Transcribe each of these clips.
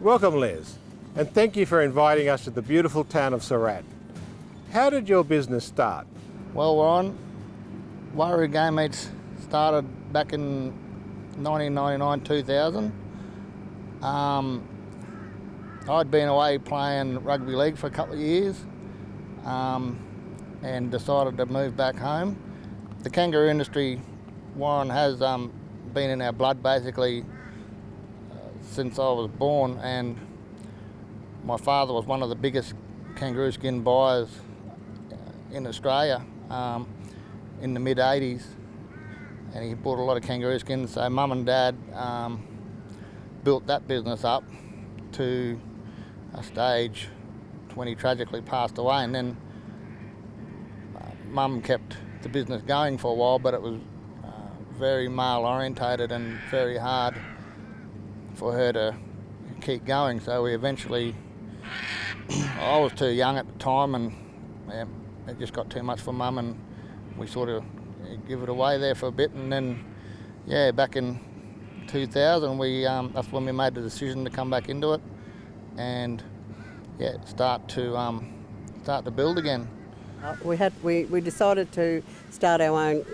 Welcome, Les, and thank you for inviting us to the beautiful town of Surat. How did your business start? Well, Warren, Warroo Game Meats started back in 1999-2000. I'd been away playing rugby league for a couple of years and decided to move back home. The kangaroo industry, Warren, has been in our blood basically since I was born, and my father was one of the biggest kangaroo skin buyers in Australia in the mid-80s, and he bought a lot of kangaroo skins. So Mum and Dad built that business up to a stage when he tragically passed away, and then Mum kept the business going for a while, but it was very male orientated and very hard for her to keep going. So we eventually, I was too young at the time, and it just got too much for Mum, and we sort of give it away there for a bit. And then, back in 2000, that's when we made the decision to come back into it and start to build again. We decided to start our own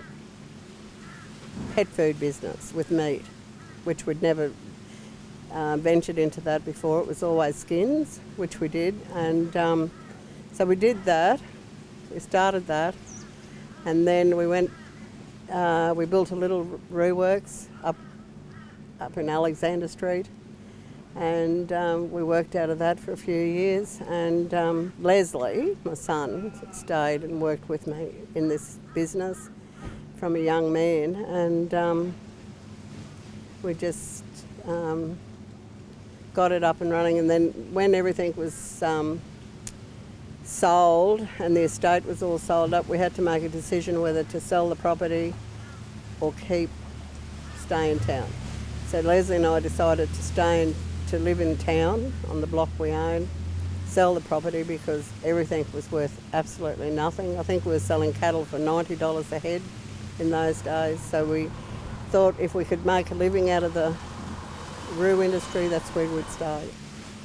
pet food business with meat, which we'd never ventured into that before. It was always skins, which we did, and so we did that. We started that, and then we went. We built a little roux works up in Alexander Street, and we worked out of that for a few years. And Leslie, my son, stayed and worked with me in this business from a young man, and we just got it up and running. And then when everything was sold and the estate was all sold up, we had to make a decision whether to sell the property or stay in town. So Leslie and I decided to live in town on the block we own, sell the property because everything was worth absolutely nothing. I think we were selling cattle for $90 a head in those days. So we thought if we could make a living out of the roux industry, that's where we'd stay,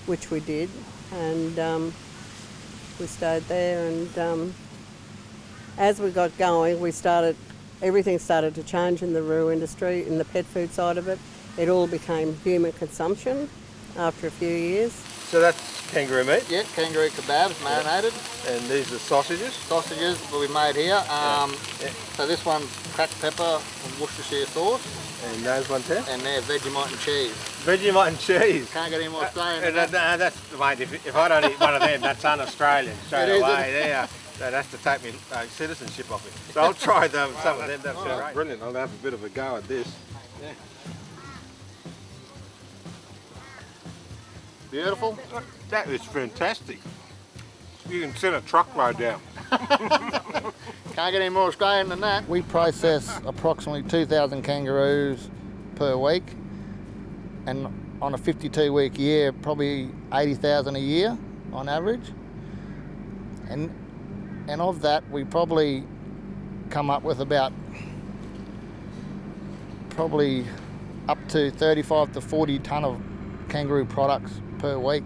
which we did. And we stayed there, and as we got going, everything started to change in the roux industry, in the pet food side of it. It all became human consumption after a few years. So that's kangaroo meat? Yeah, kangaroo kebabs, marinated. And these are sausages? Sausages that we made here. So this one's cracked pepper and Worcestershire sauce. And those ones here? And they're Vegemite and cheese. Vegemite and cheese? Can't get any more Australian than that. That's, mate, if I don't eat one of them, that's un-Australian straight away there. They'd have to take me citizenship off me. So I'll try some of them. That's great. Brilliant. I'll have a bit of a go at this. Yeah. Beautiful. That is fantastic. You can send a truckload down. Can't get any more Australian than that. We process approximately 2,000 kangaroos per week, and on a 52-week year, probably 80,000 a year on average. And of that, we probably come up with about up to 35 to 40 tonne of kangaroo products per week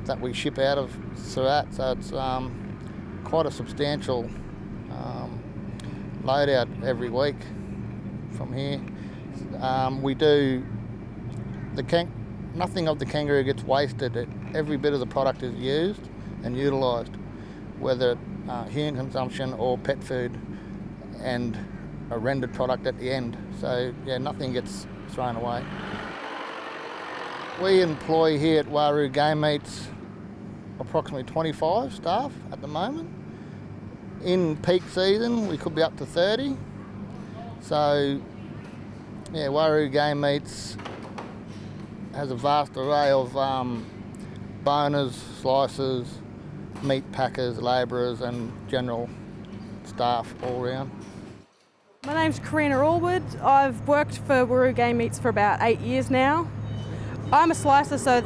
that we ship out of Surat. So it's quite a substantial load out every week from here. We do nothing of the kangaroo gets wasted. Every bit of the product is used and utilised, whether human consumption or pet food, and a rendered product at the end. So nothing gets thrown away. We employ here at Warroo Game Meats approximately 25 staff at the moment. In peak season, we could be up to 30. So, Warroo Game Meats has a vast array of boners, slicers, meat packers, labourers and general staff all round. My name's Karina Allwood. I've worked for Warroo Game Meats for about 8 years now. I'm a slicer, so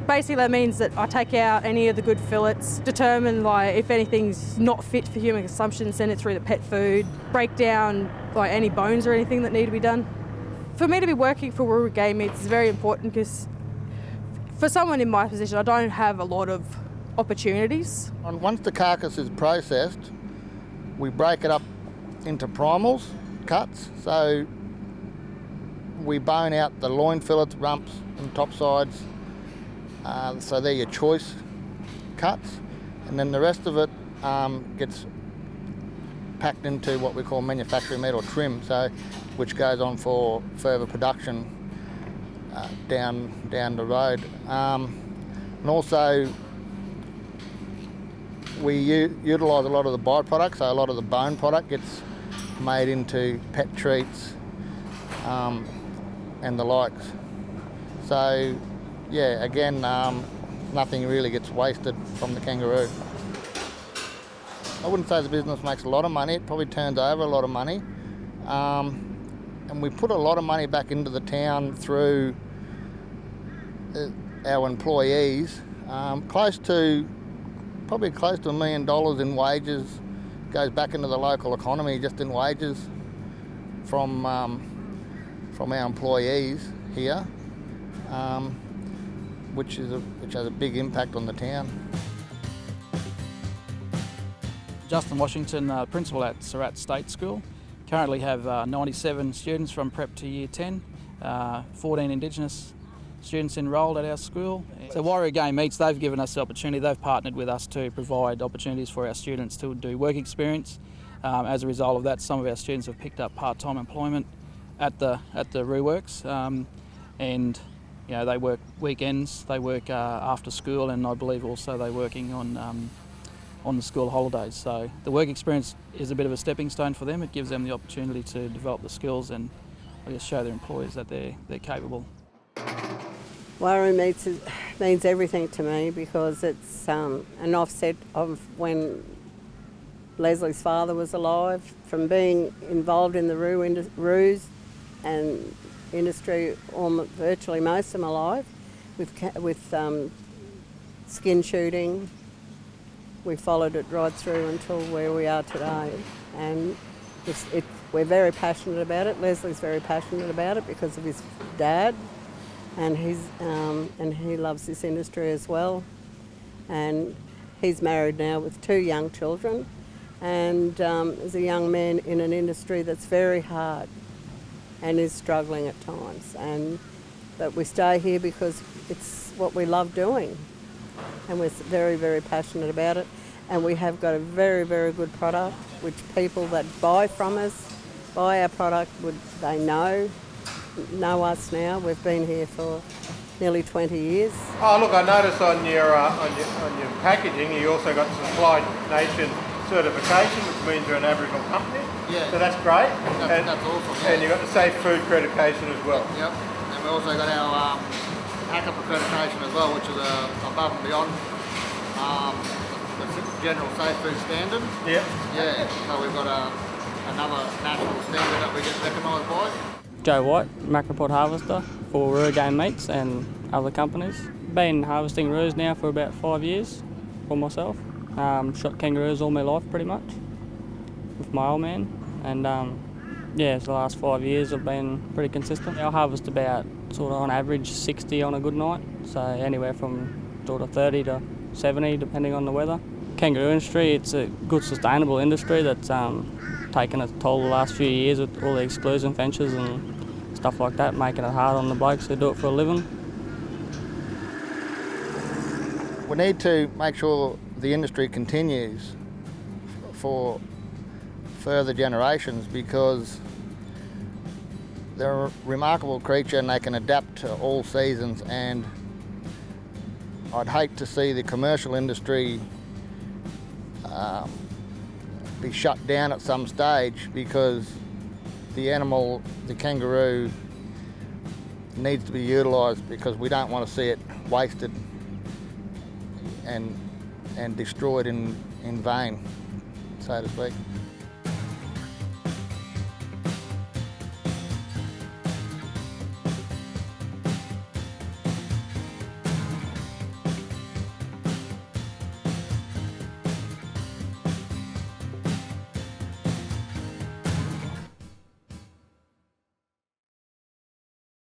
basically that means that I take out any of the good fillets, determine if anything's not fit for human consumption, send it through the pet food, break down any bones or anything that need to be done. For me to be working for Warroo Game Meats is very important because For someone in my position, I don't have a lot of opportunities. And once the carcass is processed, we break it up into primals, cuts. So we bone out the loin fillets, rumps and top sides. So they're your choice cuts. And then the rest of it gets packed into what we call manufacturing meat or trim, so which goes on for further production down the road. And also we utilise a lot of the byproducts, so a lot of the bone product gets made into pet treats and the likes. So yeah, again, nothing really gets wasted from the kangaroo. I wouldn't say the business makes a lot of money, it probably turns over a lot of money. And we put a lot of money back into the town through our employees. Probably close to $1 million in wages goes back into the local economy just in wages from our employees here, which has a big impact on the town. Justin Washington, principal at Surat State School. Currently have 97 students from prep to year 10, 14 Indigenous students enrolled at our school. So Warroo Game Meats, they've given us the opportunity, they've partnered with us to provide opportunities for our students to do work experience. As a result of that, some of our students have picked up part-time employment at the Warroo Works, and you know, they work weekends, they work after school, and I believe also they're working on the school holidays. So the work experience is a bit of a stepping stone for them. It gives them the opportunity to develop the skills and I guess show their employers that they're capable. Warroo Meats means everything to me because it's an offset of when Leslie's father was alive, from being involved in the roos and industry virtually most of my life, with skin shooting. We followed it right through until where we are today, and we're very passionate about it. Leslie's very passionate about it because of his dad, and he loves this industry as well. And he's married now with 2 young children, and is a young man in an industry that's very hard and is struggling at times. But we stay here because it's what we love doing. And we're very, very passionate about it. And we have got a very, very good product, which people that buy from us, buy our product, they know us now. We've been here for nearly 20 years. Oh look, I noticed on your packaging you also got Supply Nation certification, which means you're an Aboriginal company. Yeah. So that's great. That's awesome. Yeah. And you've got the Safe Food accreditation as well. Yep. And we also got our ACCUP accreditation as well, which is above and beyond the general safe food standard. Yep. Yeah. So we've got another national standard that we get recognised by. Joe White, macropod harvester for Warroo Game Meats and other companies. Been harvesting roos now for about 5 years for myself. Shot kangaroos all my life pretty much with my old man, and yeah, for the last 5 years I've been pretty consistent. I harvest about sort of on average 60 on a good night, so anywhere from sort of 30 to 70 depending on the weather. Kangaroo industry, it's a good sustainable industry that's taken a toll the last few years with all the exclusion fences and stuff like that, making it hard on the blokes who do it for a living. We need to make sure the industry continues for further generations because they're a remarkable creature and they can adapt to all seasons, and I'd hate to see the commercial industry be shut down at some stage because the animal, the kangaroo, needs to be utilised because we don't want to see it wasted and destroyed in vain, so to speak.